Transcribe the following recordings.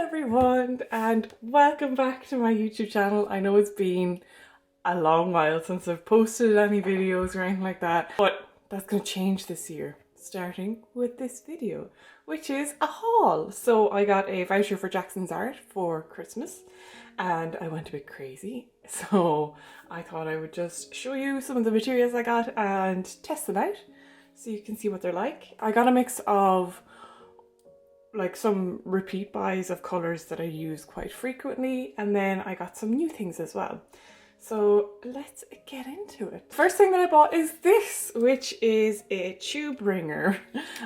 everyone, and welcome back to my YouTube channel. I know it's been a long while since I've posted any videos or anything like that, but that's going to change this year, starting with this video, which is a haul. So I got a voucher for Jackson's Art for Christmas and I went a bit crazy. So I thought I would just show you some of the materials I got and test them out so you can see what they're like. I got a mix of like some repeat buys of colours that I use quite frequently, and then I got some new things as well. So let's get into it. First thing that I bought is this, which is a tube ringer.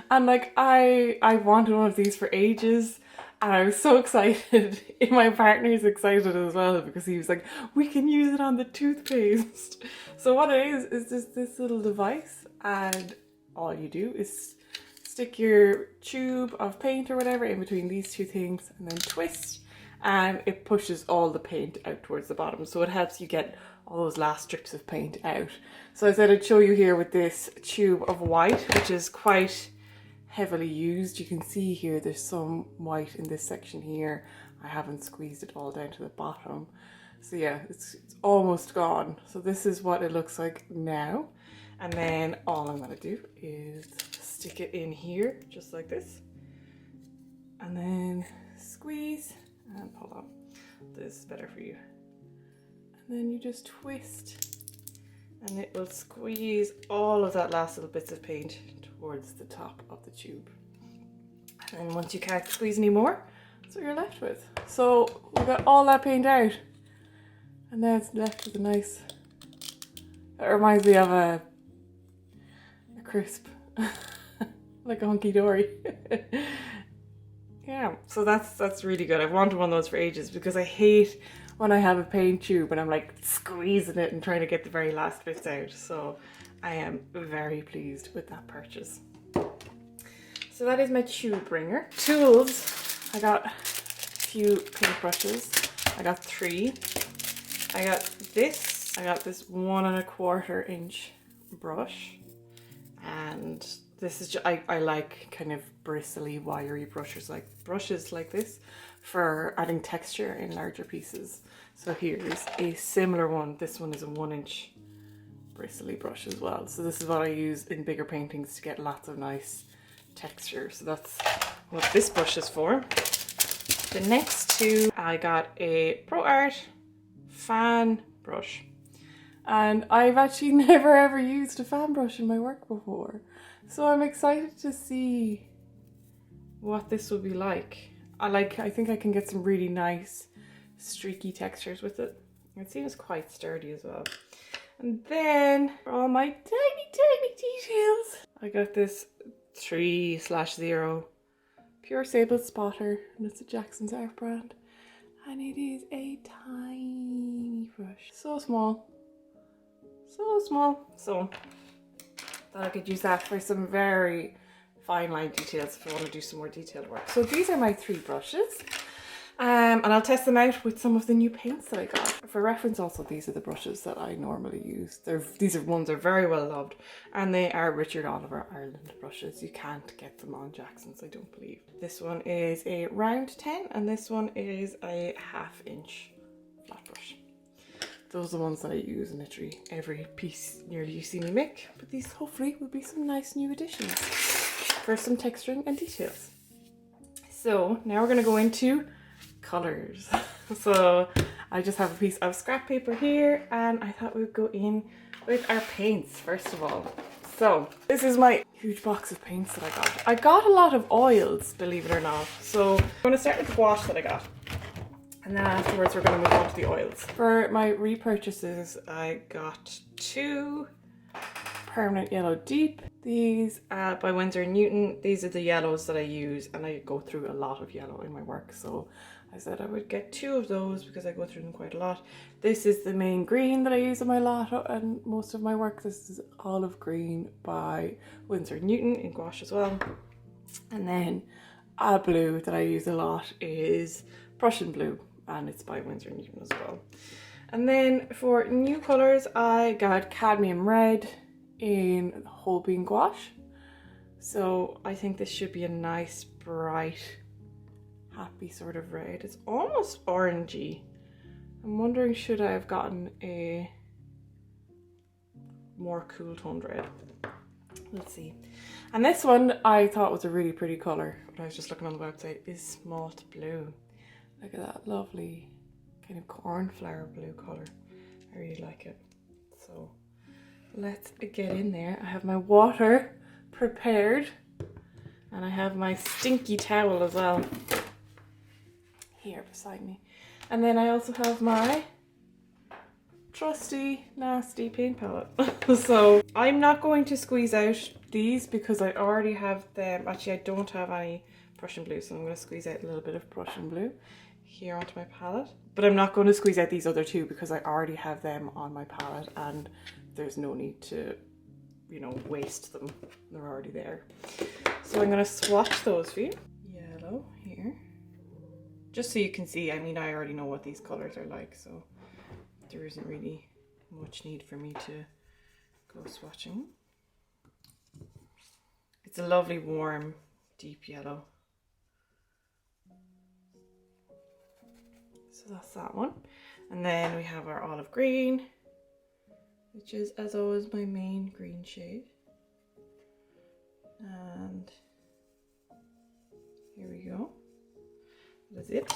And like I wanted one of these for ages and I was so excited. My partner's excited as well because he was like, we can use it on the toothpaste. So what it is just this little device, and all you do is stick your tube of paint or whatever in between these two things and then twist, and it pushes all the paint out towards the bottom. So it helps you get all those last strips of paint out. So I said I'd show you here with this tube of white, which is quite heavily used. You can see here there's some white in this section here. I haven't squeezed it all down to the bottom. So yeah, it's almost gone. So this is what it looks like now. And then all I'm gonna do is stick it in here, just like this. And then squeeze and hold on. This is better for you. And then you just twist and it will squeeze all of that last little bits of paint towards the top of the tube. And once you can't squeeze anymore, that's what you're left with. So we got all that paint out. And then it's left with a nice, it reminds me of a crisp, like a hunky-dory. Yeah, so that's really good. I've wanted one of those for ages because I hate when I have a paint tube and I'm like squeezing it and trying to get the very last bits out. So I am very pleased with that purchase. So that is my tube ringer. Tools, I got a few paintbrushes. I got 3. I got this 1¼ inch brush. And this is just, I like kind of bristly, wiry brushes like this for adding texture in larger pieces. So here's a similar one. This one is a 1-inch bristly brush as well. So this is what I use in bigger paintings to get lots of nice texture. So that's what this brush is for. The next two, I got a Pro Art fan brush. And I've actually never ever used a fan brush in my work before. So I'm excited to see what this will be like. I think I can get some really nice streaky textures with it. It seems quite sturdy as well. And then for all my tiny details, I got this 3/0 Pure Sable Spotter, and it's a Jackson's Art brand. And it is a tiny brush. So small. So small. So thought I could use that for some very fine line details if I want to do some more detailed work. So these are my 3 brushes. And I'll test them out with some of the new paints that I got. For reference also, these are the brushes that I normally use. These are ones that are very well loved, and they are Richard Oliver Ireland brushes. You can't get them on Jackson's, I don't believe. This one is a round 10 and this one is a 1/2 inch flat brush. Those are the ones that I use in literally every piece nearly you see me make. But these hopefully will be some nice new additions for some texturing and details. So now we're going to go into colours. So I just have a piece of scrap paper here and I thought we'd go in with our paints first of all. So this is my huge box of paints that I got. I got a lot of oils, believe it or not. So I'm going to start with the gouache that I got. And then afterwards we're going to move on to the oils. For my repurchases, I got 2 Permanent Yellow Deep. These by Winsor & Newton. These are the yellows that I use, and I go through a lot of yellow in my work. So I said I would get 2 of those because I go through them quite a lot. This is the main green that I use in my lot and most of my work. This is Olive Green by Winsor & Newton in gouache as well. And then a blue that I use a lot is Prussian Blue, and it's by Winsor & Newton as well. And then for new colours, I got Cadmium Red in Whole Bean Gouache. So I think this should be a nice bright happy sort of red. It's almost orangey. I'm wondering, should I have gotten a more cool toned red? Let's see. And this one I thought was a really pretty colour when I was just looking on the website, is Smalt Blue. Look at that lovely kind of cornflower blue colour. I really like it. So let's get in there. I have my water prepared and I have my stinky towel as well here beside me. And then I also have my trusty, nasty paint palette. So I'm not going to squeeze out these because I already have them. Actually, I don't have any Prussian blue, so I'm going to squeeze out a little bit of Prussian blue here onto my palette. But I'm not going to squeeze out these other two because I already have them on my palette and there's no need to, you know, waste them. They're already there. So I'm going to swatch those for you. Yellow here. Just so you can see, I mean, I already know what these colours are like, so there isn't really much need for me to go swatching. It's a lovely, warm, deep yellow. So that's that one. And then we have our olive green, which is, as always, my main green shade. And here we go. That's it.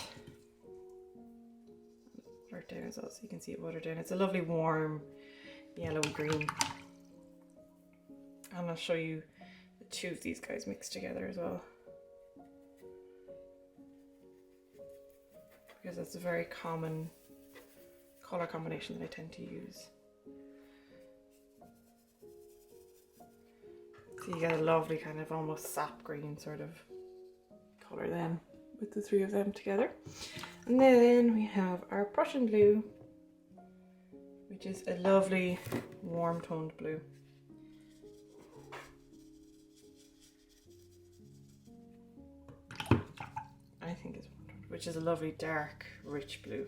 Water it down as well, so you can see it watered down. It's a lovely warm yellow green. And I'll show you the two of these guys mixed together as well, because it's a very common color combination that I tend to use. So you get a lovely kind of almost sap green sort of color then with the three of them together. And then we have our Prussian blue, which is a lovely warm toned blue. I think it's warm toned, which is a lovely dark rich blue.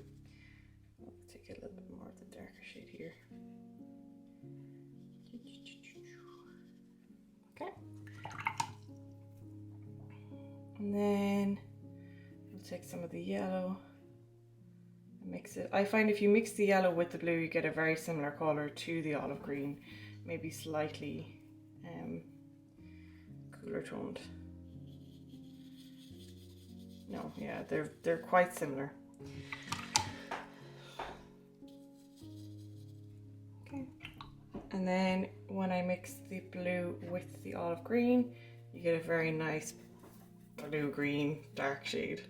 I'll take a little bit more of the darker shade here. Okay. And then we'll take some of the yellow and mix it. I find if you mix the yellow with the blue, you get a very similar colour to the olive green, maybe slightly cooler toned. No, yeah, they're quite similar. Okay. And then when I mix the blue with the olive green, you get a very nice blue-green dark shade.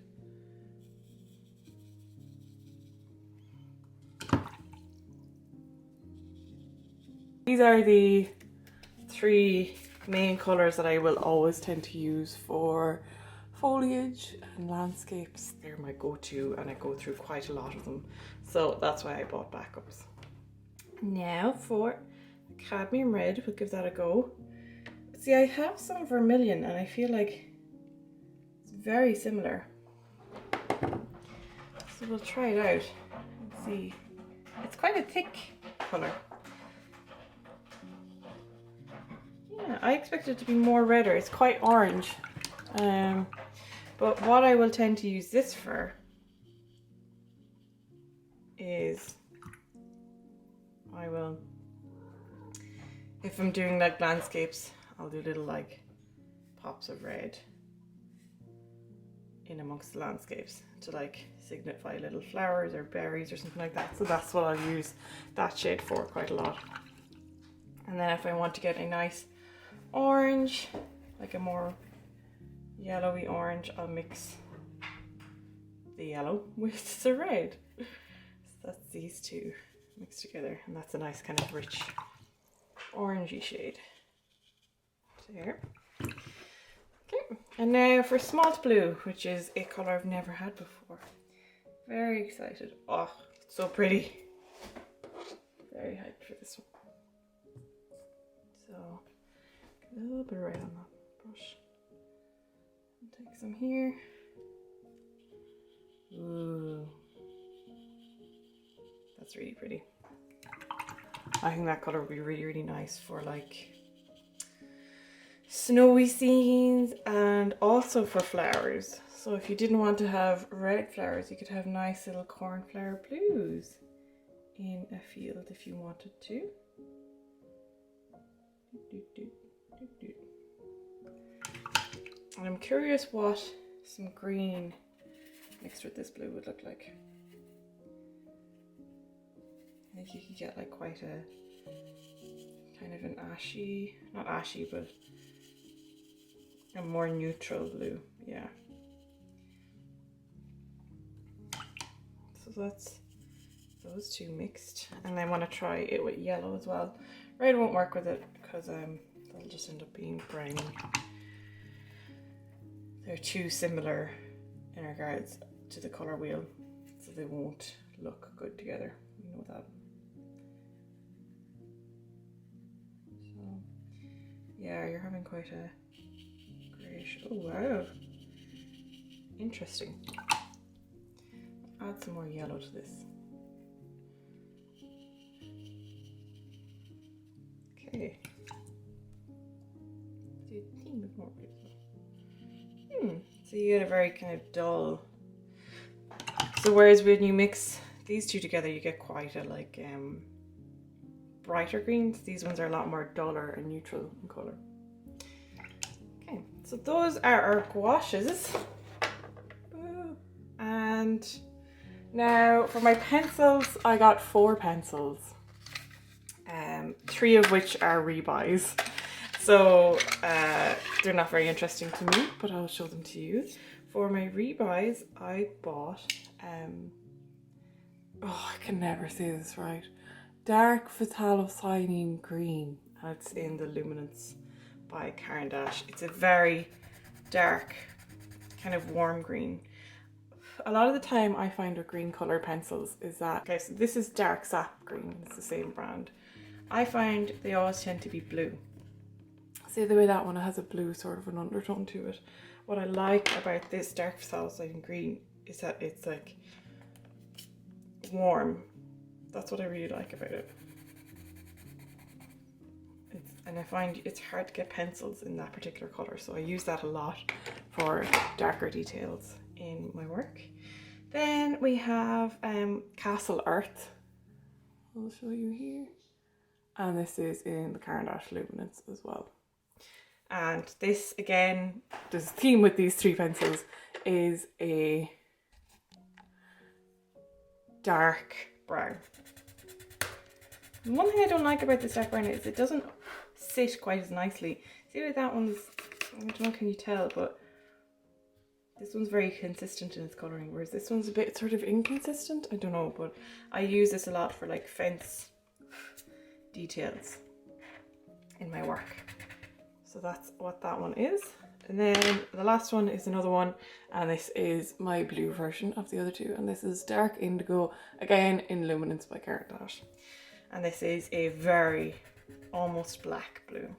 These are the three main colours that I will always tend to use for foliage and landscapes. They're my go-to and I go through quite a lot of them. So that's why I bought backups. Now for the cadmium red, we'll give that a go. See, I have some vermilion and I feel like it's very similar. So we'll try it out and see. It's quite a thick colour. Yeah, I expect it to be more redder. It's quite orange. But what I will tend to use this for is I will, if I'm doing like landscapes, I'll do little like pops of red in amongst the landscapes to like signify little flowers or berries or something like that. So that's what I'll use that shade for quite a lot. And then if I want to get a nice orange, like a more yellowy orange, I'll mix the yellow with the red. So that's these two mixed together, and that's a nice kind of rich orangey shade there. Okay, and now for Smalt Blue, which is a colour I've never had before. Very excited. Oh, it's so pretty. Very hyped for this one. So, get a little bit right on that brush. And take some here. Ooh. That's really pretty. I think that colour would be really, really nice for like snowy scenes and also for flowers. So if you didn't want to have red flowers, you could have nice little cornflower blues in a field if you wanted to. And I'm curious what some green mixed with this blue would look like. I think you could get like quite a kind of an ashy, not ashy, but a more neutral blue, yeah. So that's those two mixed, and I want to try it with yellow as well. Red won't work with it because that'll just end up being brown. They're too similar in regards to the colour wheel, so they won't look good together. You know that. So yeah, you're having quite a greyish. Oh wow, interesting. Add some more yellow to this. Okay. Do a teeny bit more. So you get a very kind of dull. So whereas when you mix these two together, you get quite a like brighter greens. These ones are a lot more duller and neutral in colour. Okay, so those are our gouaches. And now for my pencils, I got 4 pencils. 3 of which are rebuys. So they're not very interesting to me, but I'll show them to you. For my rebuys, I bought, oh, I can never say this right. Dark Phthalocyanine Green. And it's in the Luminance by Caran d'Ache. It's a very dark, kind of warm green. A lot of the time I find with green colour pencils is that, okay, so this is dark sap green, it's the same brand. I find they always tend to be blue. See the way that one has a blue sort of an undertone to it. What I like about this dark phthalocyanine green is that it's like warm. That's what I really like about it. And I find it's hard to get pencils in that particular colour, so I use that a lot for darker details in my work. Then we have Castle Earth. I'll show you here. And this is in the Caran d'Ache Luminance as well. And this, again, the theme with these 3 pencils is a dark brown. One thing I don't like about this dark brown is it doesn't sit quite as nicely. See like that one's, I don't know, can you tell, but this one's very consistent in its colouring, whereas this one's a bit sort of inconsistent. I don't know, but I use this a lot for like fence details in my work. So that's what that one is. And then the last one is another one, and this is my blue version of the other 2, and this is Dark Indigo, again in Luminance by Caran d'Ache. And this is a very almost black blue.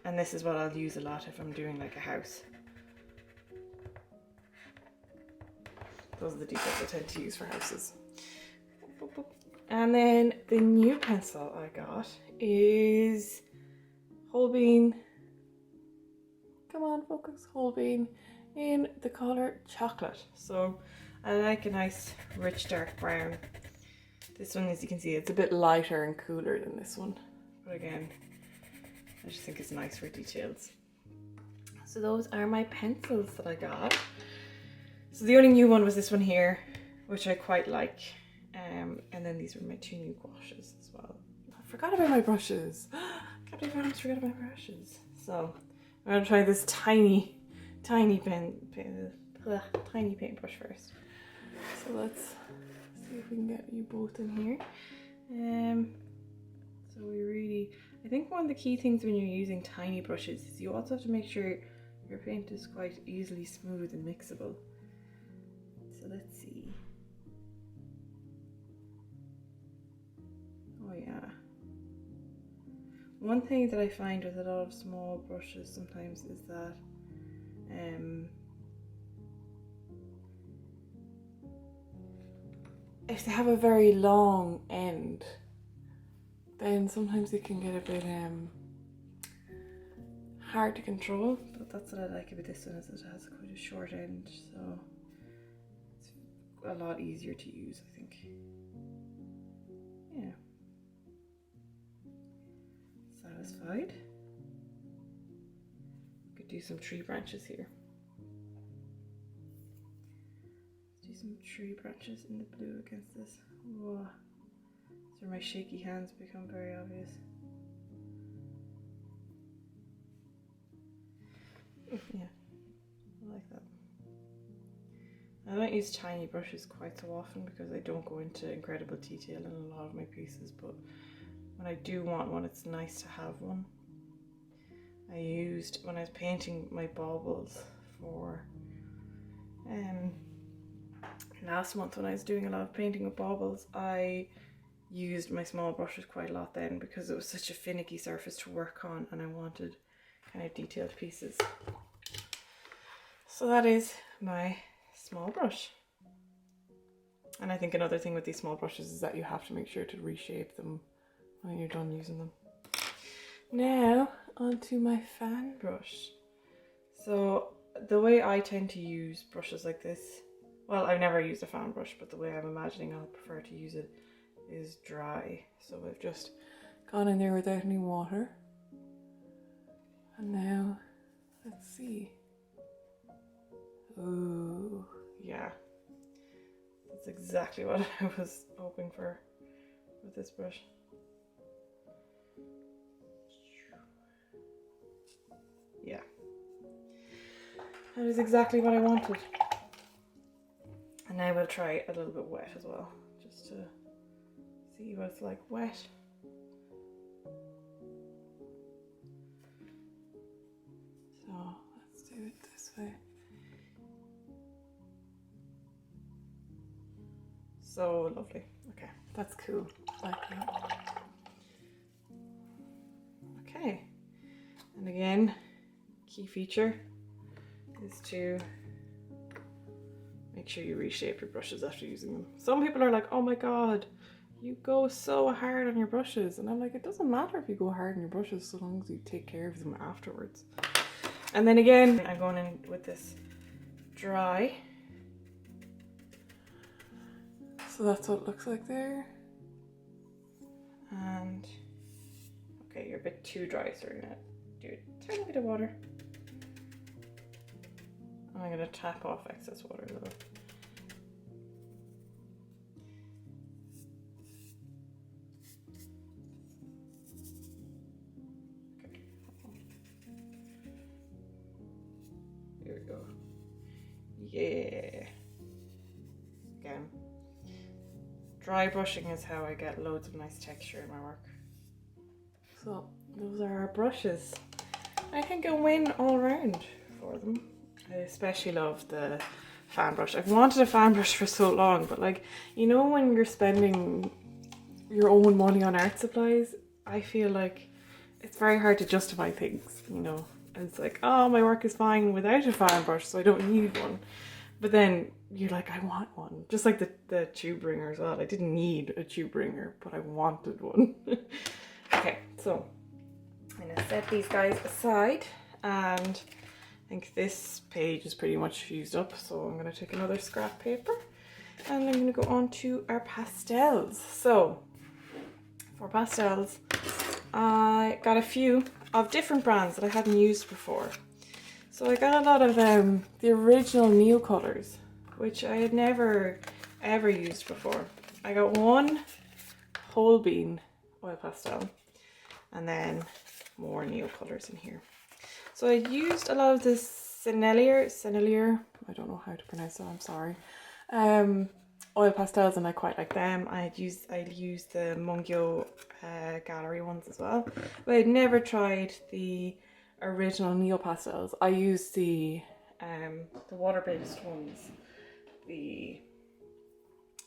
And this is what I'll use a lot if I'm doing like a house. Those are the details I tend to use for houses. And then the new pencil I got is Holbein, come on focus, Holbein in the colour chocolate. So I like a nice rich dark brown. This one, as you can see, it's a bit lighter and cooler than this one, but again I just think it's nice for details. So those are my pencils that I got. So the only new one was this one here, which I quite like, and then these were my 2 new gouaches as well. I forgot about my brushes. Can't believe I almost forgot about my brushes. So I'm gonna try this tiny paintbrush first. So let's see if we can get you both in here. So I think one of the key things when you're using tiny brushes is you also have to make sure your paint is quite easily smooth and mixable. So let's see. Oh yeah. One thing that I find with a lot of small brushes sometimes is that if they have a very long end, then sometimes it can get a bit hard to control, but that's what I like about this one, is it has quite a short end, so it's a lot easier to use, I think. Yeah. Satisfied. Could do some tree branches here. Let's do some tree branches in the blue against this. Whoa. These are my shaky hands become very obvious. Yeah, I like that. I don't use tiny brushes quite so often because I don't go into incredible detail in a lot of my pieces, but when I do want one, it's nice to have one. I used, when I was painting my baubles for last month when I was doing a lot of painting with baubles, I used my small brushes quite a lot then because it was such a finicky surface to work on and I wanted kind of detailed pieces. So that is my small brush. And I think another thing with these small brushes is that you have to make sure to reshape them when you're done using them. Now onto my fan brush. So the way I tend to use brushes like this, well, I've never used a fan brush, but the way I'm imagining I'll prefer to use it is dry. So I've just gone in there without any water. And now, let's see. Ooh, yeah. That's exactly what I was hoping for with this brush. Yeah. That is exactly what I wanted. And now we'll try a little bit wet as well, just to see what it's like wet. So let's do it this way. So lovely. Okay, that's cool. I like that. Okay, and again, key feature is to make sure you reshape your brushes after using them. Some people are like, oh my god, you go so hard on your brushes. And I'm like, it doesn't matter if you go hard on your brushes so long as you take care of them afterwards. And then again, I'm going in with this dry. So that's what it looks like there. And okay, you're a bit too dry, so we're gonna do a tiny bit of water. And I'm gonna tap off excess water though. Okay. Here we go. Yeah. Again. Dry brushing is how I get loads of nice texture in my work. So those are our brushes. I think a win all around for them. I especially love the fan brush. I've wanted a fan brush for so long, but like, you know, when you're spending your own money on art supplies, I feel like it's very hard to justify things, you know. And it's like, oh, my work is fine without a fan brush, so I don't need one. But then you're like, I want one. Just like the tube ringer as well. I didn't need a tube ringer, but I wanted one. Okay, so I'm gonna set these guys aside, and I think this page is pretty much used up, so I'm gonna take another scrap paper and I'm gonna go on to our pastels. So for pastels, I got a few of different brands that I hadn't used before. So I got a lot of the original Neo colors, which I had never ever used before. I got one whole bean oil pastel and then more Neo colors in here. So I used a lot of this Sennelier, I don't know how to pronounce that, I'm sorry. Oil pastels, and I quite like them. I'd used the Mungyo gallery ones as well, but I'd never tried the original Neo pastels. I used the water-based ones, the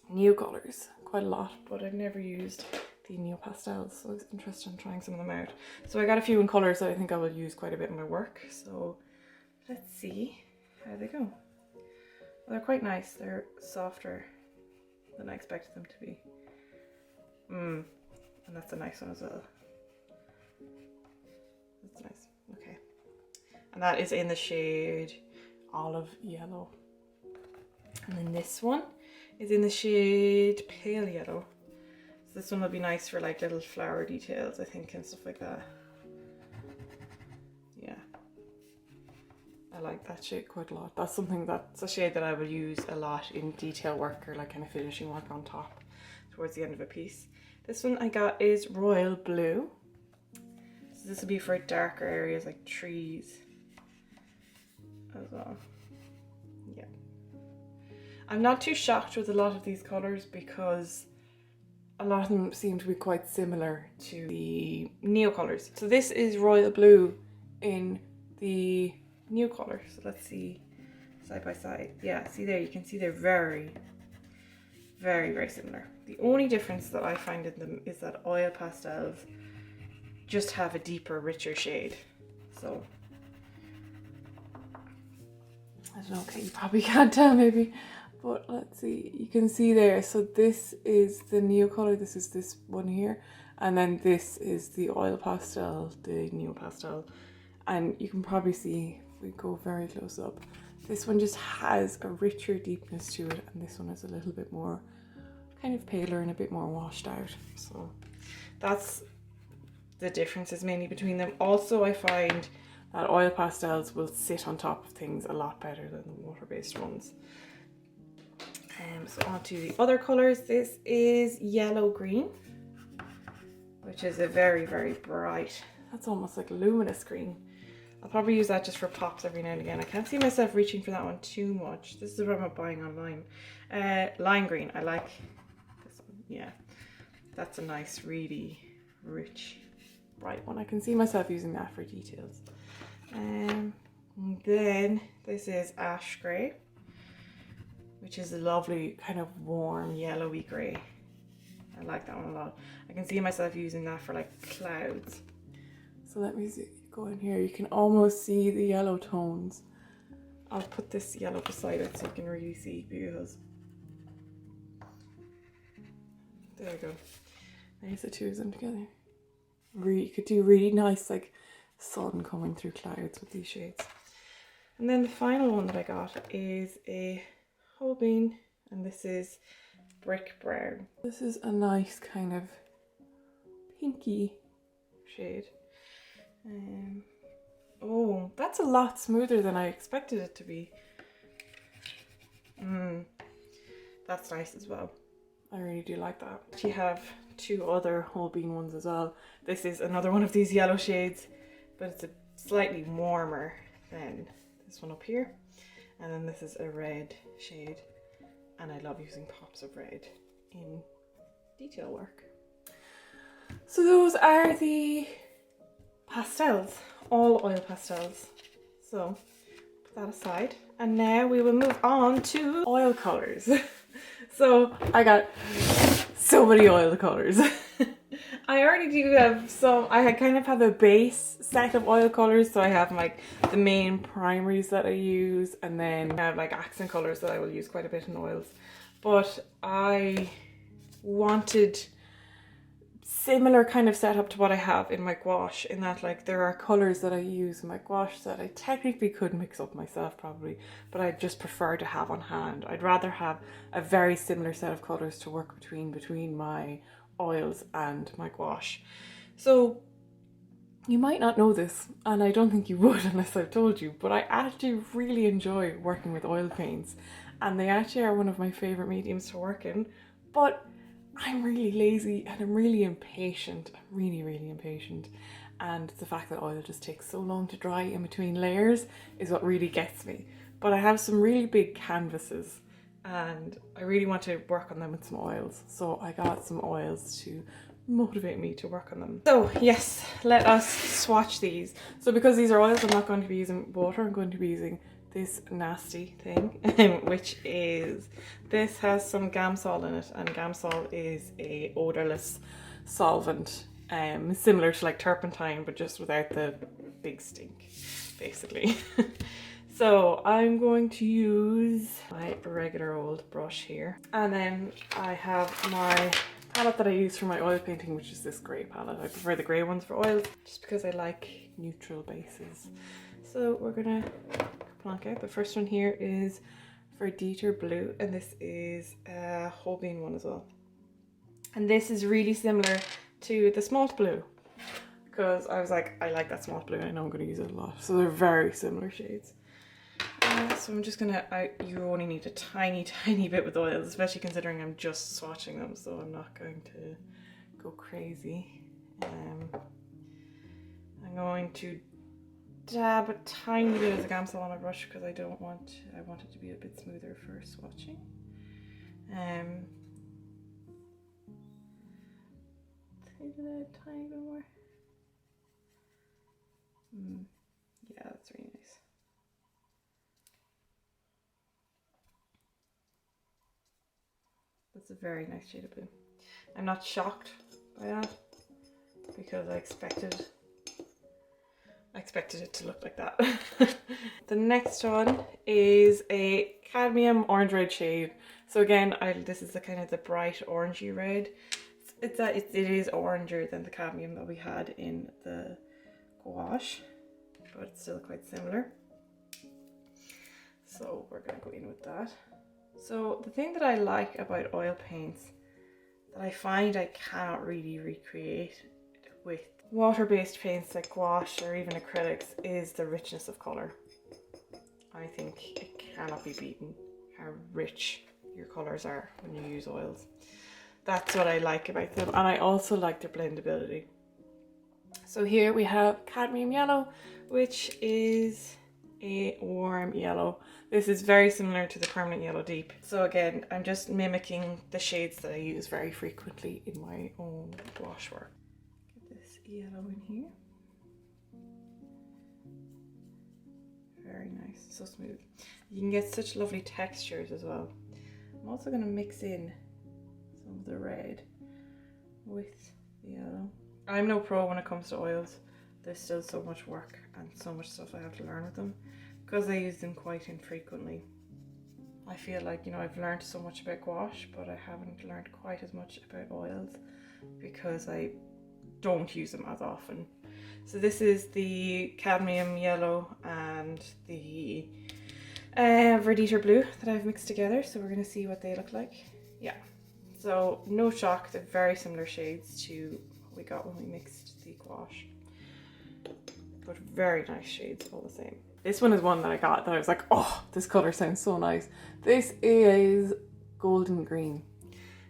Neo colors, quite a lot, but I've never used the Neo pastels, so I was interested in trying some of them out. So I got a few in colours that I think I will use quite a bit in my work, so let's see how they go. Well, they're quite nice. They're softer than I expected them to be. And that's a nice one as well. That's nice. Okay. and that is in the shade Olive Yellow. And then this one is in the shade Pale Yellow. So this one will be nice for like little flower details, I think, and stuff like that. Yeah, I like that shade quite a lot. That's a shade that I will use a lot in detail work or like kind of finishing work on top towards the end of a piece. This one I got is Royal Blue. So this will be for darker areas like trees as well. Yeah. I'm not too shocked with a lot of these colours because a lot of them seem to be quite similar to the Neo colours. So this is Royal Blue in the Neo colour. So let's see side by side. Yeah, see there, you can see they're very, very similar. The only difference that I find in them is that oil pastels just have a deeper, richer shade. So I don't know, okay, you probably can't tell maybe, but let's see, you can see there. So this is the Neo color, this is this one here, and then this is the oil pastel, the Neo pastel. And you can probably see, if we go very close up, this one just has a richer deepness to it, and this one is a little bit more kind of paler and a bit more washed out. So that's the differences mainly between them. Also, I find that oil pastels will sit on top of things a lot better than the water-based ones. So on to the other colours. This is Yellow Green, which is a very, very bright, that's almost like luminous green. I'll probably use that just for pops every now and again. I can't see myself reaching for that one too much. This is what I'm buying online. Lime green, I like this one. Yeah, that's a nice, really rich, bright one. I can see myself using that for details. And then this is Ash Grey, which is a lovely kind of warm yellowy grey. I like that one a lot. I can see myself using that for like clouds. So let me see, go in here, you can almost see the yellow tones. I'll put this yellow beside it so you can really see, because there you go. There's the two of them together. You could do really nice like sun coming through clouds with these shades. And then the final one that I got is a Holbein, and this is Brick Brown. This is a nice kind of pinky shade. Oh, that's a lot smoother than I expected it to be. That's nice as well. I really do like that. You have two other Holbein ones as well. This is another one of these yellow shades, but it's a slightly warmer than this one up here. And then this is a red shade, and I love using pops of red in detail work. So those are the pastels, all oil pastels. So put that aside, and now we will move on to oil colors. So I got so many oil colors. I already do have some. I kind of have a base set of oil colors, so I have like the main primaries that I use, and then I have like accent colors that I will use quite a bit in oils. But I wanted similar kind of setup to what I have in my gouache, in that like there are colors that I use in my gouache that I technically could mix up myself probably, but I just prefer to have on hand. I'd rather have a very similar set of colors to work between my oils and my gouache. So you might not know this, and I don't think you would unless I've told you, but I actually really enjoy working with oil paints, and they actually are one of my favorite mediums to work in. But I'm really lazy and I'm really impatient. I'm really impatient. And the fact that oil just takes so long to dry in between layers is what really gets me. But I have some really big canvases and I really want to work on them with some oils. So I got some oils to motivate me to work on them. So yes, let us swatch these. So because these are oils, I'm not going to be using water. I'm going to be using this nasty thing, which is, this has some Gamsol in it, and Gamsol is a odorless solvent, similar to like turpentine, but just without the big stink, basically. So I'm going to use my regular old brush here, and then I have my palette that I use for my oil painting, which is this grey palette. I prefer the grey ones for oils just because I like neutral bases. So we're gonna plonk out. The first one here is Verditer Blue, and this is a whole bean one as well. And this is really similar to the Smalt Blue, because I was like, I like that Smalt Blue, I know I'm gonna use it a lot. So they're very similar shades. So I'm just gonna, you only need a tiny bit with oils, especially considering I'm just swatching them, so I'm not going to go crazy. I'm going to dab a tiny bit of the Gamsol on my brush because I want it to be a bit smoother for swatching. Tiny bit more. Yeah, that's really nice. That's a very nice shade of blue. I'm not shocked by that because I expected it to look like that. The next one is a cadmium orange red shade. So again, this is the kind of the bright orangey red. It is oranger than the cadmium that we had in the gouache, but it's still quite similar. So we're gonna go in with that. So the thing that I like about oil paints that I find I cannot really recreate with water-based paints like gouache or even acrylics is the richness of colour. I think it cannot be beaten how rich your colours are when you use oils. That's what I like about them, and I also like their blendability. So here we have cadmium yellow, which is a warm yellow. This is very similar to the permanent yellow deep. So again, I'm just mimicking the shades that I use very frequently in my own gouache work. Get this yellow in here. Very nice, so smooth. You can get such lovely textures as well. I'm also going to mix in some of the red with the yellow. I'm no pro when it comes to oils. There's still so much work and so much stuff I have to learn with them because I use them quite infrequently. I feel like, you know, I've learned so much about gouache, but I haven't learned quite as much about oils because I don't use them as often. So this is the cadmium yellow and the Verditer Blue that I've mixed together. So we're going to see what they look like. Yeah, so no shock, they're very similar shades to what we got when we mixed the gouache. But very nice shades all the same. This one is one that I got that I was like, oh, this colour sounds so nice. This is golden green.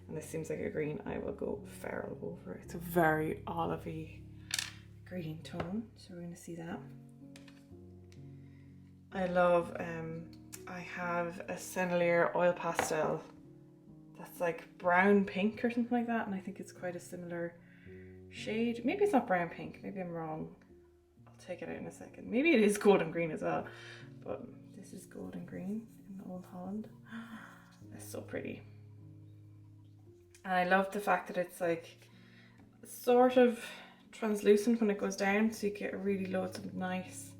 And this seems like a green I will go feral over. It's a very olivey green tone. So we're going to see that. I love, I have a Sennelier oil pastel that's like brown pink or something like that. And I think it's quite a similar shade. Maybe it's not brown pink, maybe I'm wrong. Take it out in a second. Maybe it is golden green as well, but this is golden green in Old Holland. That's so pretty. And I love the fact that it's like sort of translucent when it goes down, so you get really loads of nice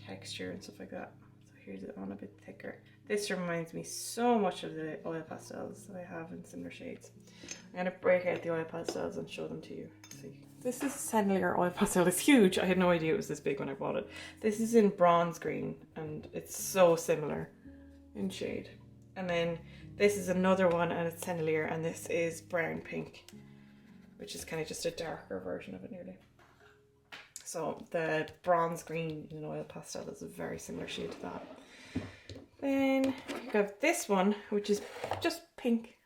texture and stuff like that. So here's it on a bit thicker. This reminds me so much of the oil pastels that I have in similar shades. I'm going to break out the oil pastels and show them to you. See. This is Sennelier oil pastel. It's huge. I had no idea it was this big when I bought it. This is in bronze green and it's so similar in shade. And then this is another one and it's Sennelier and this is brown pink, which is kind of just a darker version of it nearly. So the bronze green in oil pastel is a very similar shade to that. Then you have this one, which is just pink.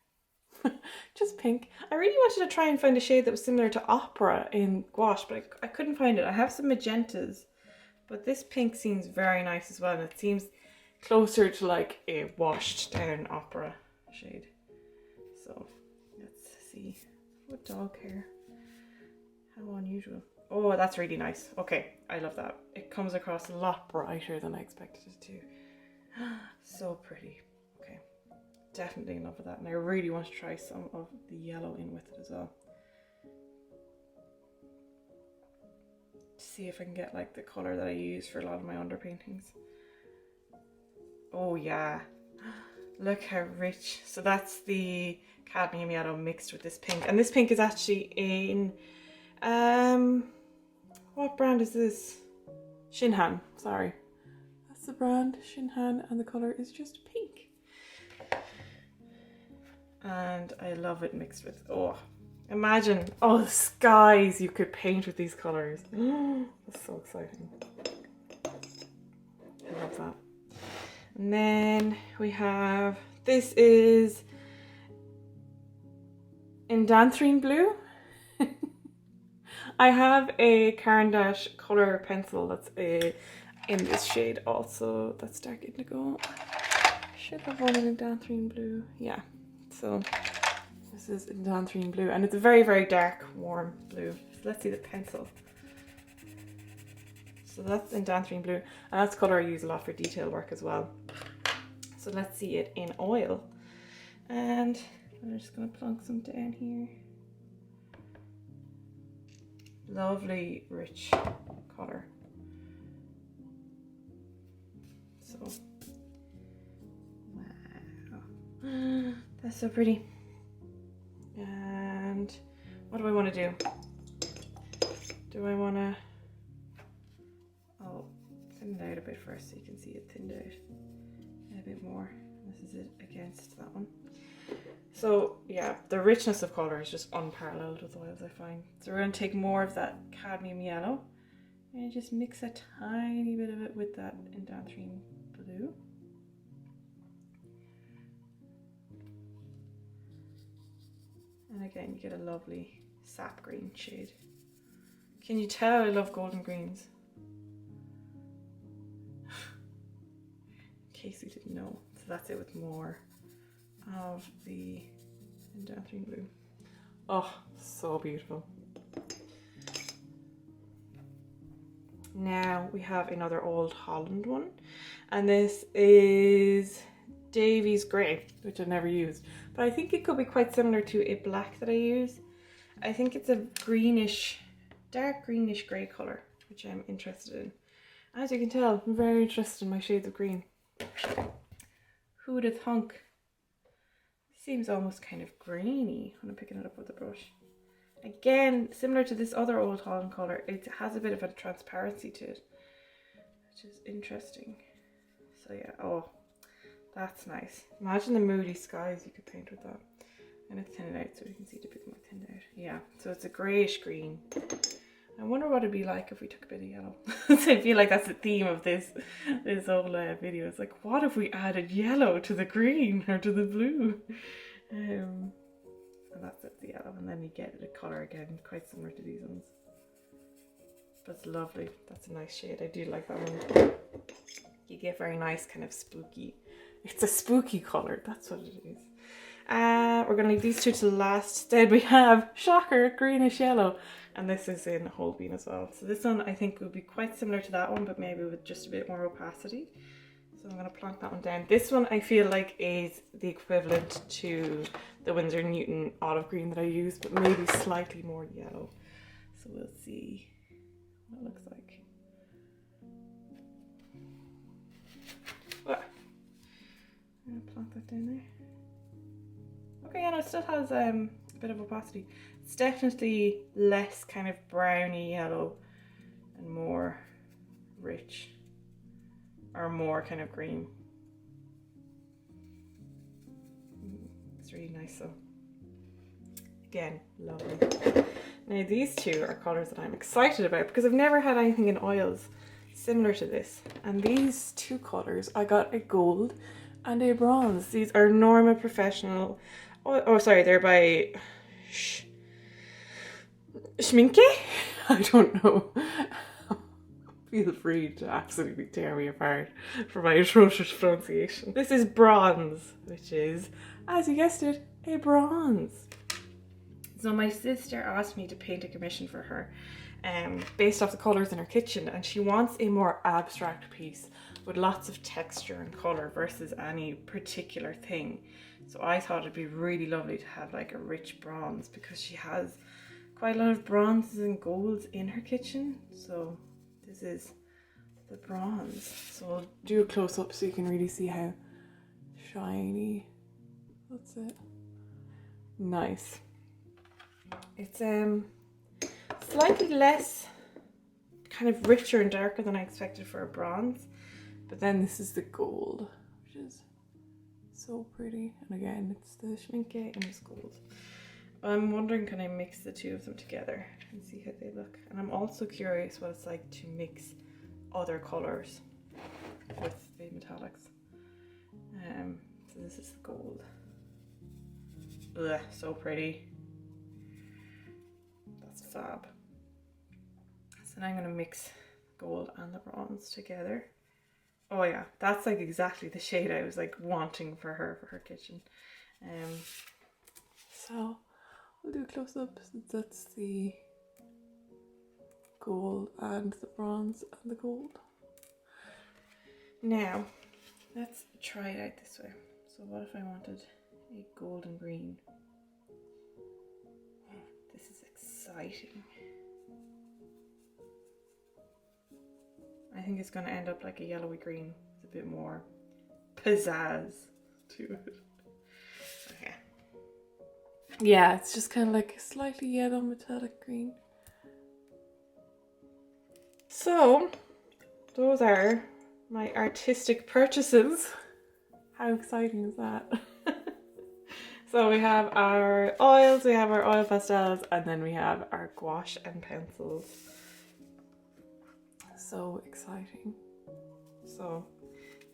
Just pink. I really wanted to try and find a shade that was similar to Opera in gouache, but I couldn't find it. I have some magentas, but this pink seems very nice as well, and it seems closer to like a washed down Opera shade. So let's see. What dog hair? How unusual. Oh, that's really nice. Okay, I love that. It comes across a lot brighter than I expected it to. So pretty. Okay, definitely in love with that, and I really want to try some of the yellow in with it as well. See if I can get like the colour that I use for a lot of my underpaintings. Oh yeah, look how rich. So that's the cadmium yellow mixed with this pink, and this pink is actually in what brand is this? Shinhan, sorry. That's the brand, Shinhan, and the colour is just pink. And I love it mixed with, oh, imagine, oh, the skies you could paint with these colours. That's so exciting. I love that. And then we have, this is Indanthrene Blue. I have a Caran d'Ache colour pencil that's in this shade also. That's dark indigo. Should have one in Indanthrene Blue. Yeah, so this is Indanthrene Blue, and it's a very, very dark, warm blue. So let's see the pencil. So that's Indanthrene Blue, and that's the colour I use a lot for detail work as well. So let's see it in oil. And I'm just going to plunk some down here. Lovely, rich colour. So, wow. That's so pretty. And what do I want to do? Do I want to... I'll thin it out a bit first so you can see it thinned out a bit more. This is it against that one. So yeah, the richness of colour is just unparalleled with oils, I find. So we're going to take more of that cadmium yellow and just mix a tiny bit of it with that Indanthrene Blue. And again, you get a lovely sap green shade. Can you tell I love golden greens? In case you didn't know. So that's it with more of the Indanthrene Blue. Oh, so beautiful. Now we have another Old Holland one, and this is Davies Grey, which I've never used, but I think it could be quite similar to a black that I use. I think it's a greenish, dark greenish grey colour, which I'm interested in. As you can tell, I'm very interested in my shades of green. Who would have thunk? Seems almost kind of grainy when I'm picking it up with the brush. Again, similar to this other Old Holland colour, it has a bit of a transparency to it, which is interesting. So yeah, oh, that's nice. Imagine the moody skies you could paint with that. I'm going to thin it out so you can see it a bit more thinned out. Yeah, so it's a greyish green. I wonder what it'd be like if we took a bit of yellow. So I feel like that's the theme of this whole video. It's like, what if we added yellow to the green or to the blue? And that's it, the yellow. And then you get the colour again, quite similar to these ones. But it's lovely. That's a nice shade. I do like that one. You get very nice kind of spooky. It's a spooky colour. That's what it is. We're going to leave these two to the last. Instead we have, shocker, greenish yellow. And this is in whole bean as well. So this one I think would be quite similar to that one, but maybe with just a bit more opacity. So I'm going to plonk that one down. This one I feel like is the equivalent to the Winsor & Newton olive green that I used, but maybe slightly more yellow. So we'll see what it looks like. I'm going to plonk that down there. Okay, yeah, no, it still has a bit of opacity. It's definitely less kind of browny yellow and more rich, or more kind of green. It's really nice though. Again, lovely. Now these two are colours that I'm excited about because I've never had anything in oils similar to this. And these two colours, I got a gold and a bronze. These are Norma Professional. Oh, sorry, they're by Schminke? I don't know. Feel free to absolutely tear me apart for my atrocious pronunciation. This is bronze, which is, as you guessed it, a bronze. So my sister asked me to paint a commission for her based off the colours in her kitchen, and she wants a more abstract piece with lots of texture and colour versus any particular thing. So I thought it'd be really lovely to have like a rich bronze because she has quite a lot of bronzes and golds in her kitchen. So this is the bronze. So I'll do a close up so you can really see how shiny. That's it. Nice. It's slightly less kind of richer and darker than I expected for a bronze. But then this is the gold, which is so pretty. And again, it's the Schminke and it's gold. I'm wondering, can I mix the two of them together and see how they look? And I'm also curious what it's like to mix other colours with the metallics. So this is the gold. Ugh, so pretty. That's fab. So now I'm gonna mix gold and the bronze together. Oh yeah, that's like exactly the shade I was like wanting for her kitchen. So I'll do a close up since that's the gold and the bronze and the gold. Now, let's try it out this way. So what if I wanted a golden green? This is exciting. I think it's going to end up like a yellowy green with a bit more pizzazz to it. Okay. Yeah, it's just kind of like a slightly yellow metallic green. So, those are my artistic purchases. How exciting is that? So we have our oils, we have our oil pastels, and then we have our gouache and pencils. So exciting. So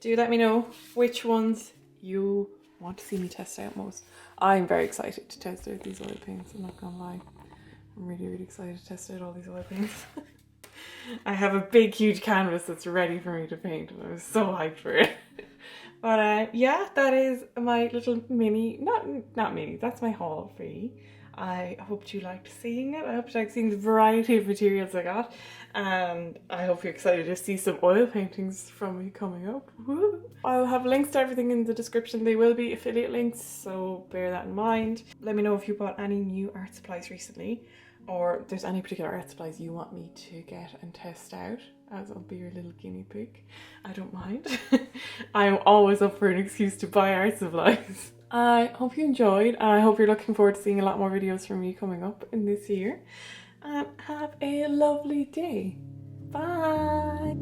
do let me know which ones you want to see me test out most. I'm very excited to test out these oil paints, I'm not gonna lie. I'm really excited to test out all these oil paints. I have a big huge canvas that's ready for me to paint and I'm so hyped for it. But yeah, that is my little mini, not mini, that's my haul for you. I hope you liked seeing it. I hope you liked seeing the variety of materials I got. And I hope you're excited to see some oil paintings from me coming up. Woo! I'll have links to everything in the description. They will be affiliate links, so bear that in mind. Let me know if you bought any new art supplies recently, or if there's any particular art supplies you want me to get and test out, as I'll be your little guinea pig. I don't mind. I'm always up for an excuse to buy art supplies. I hope you enjoyed, and I hope you're looking forward to seeing a lot more videos from me coming up in this year. And have a lovely day. Bye!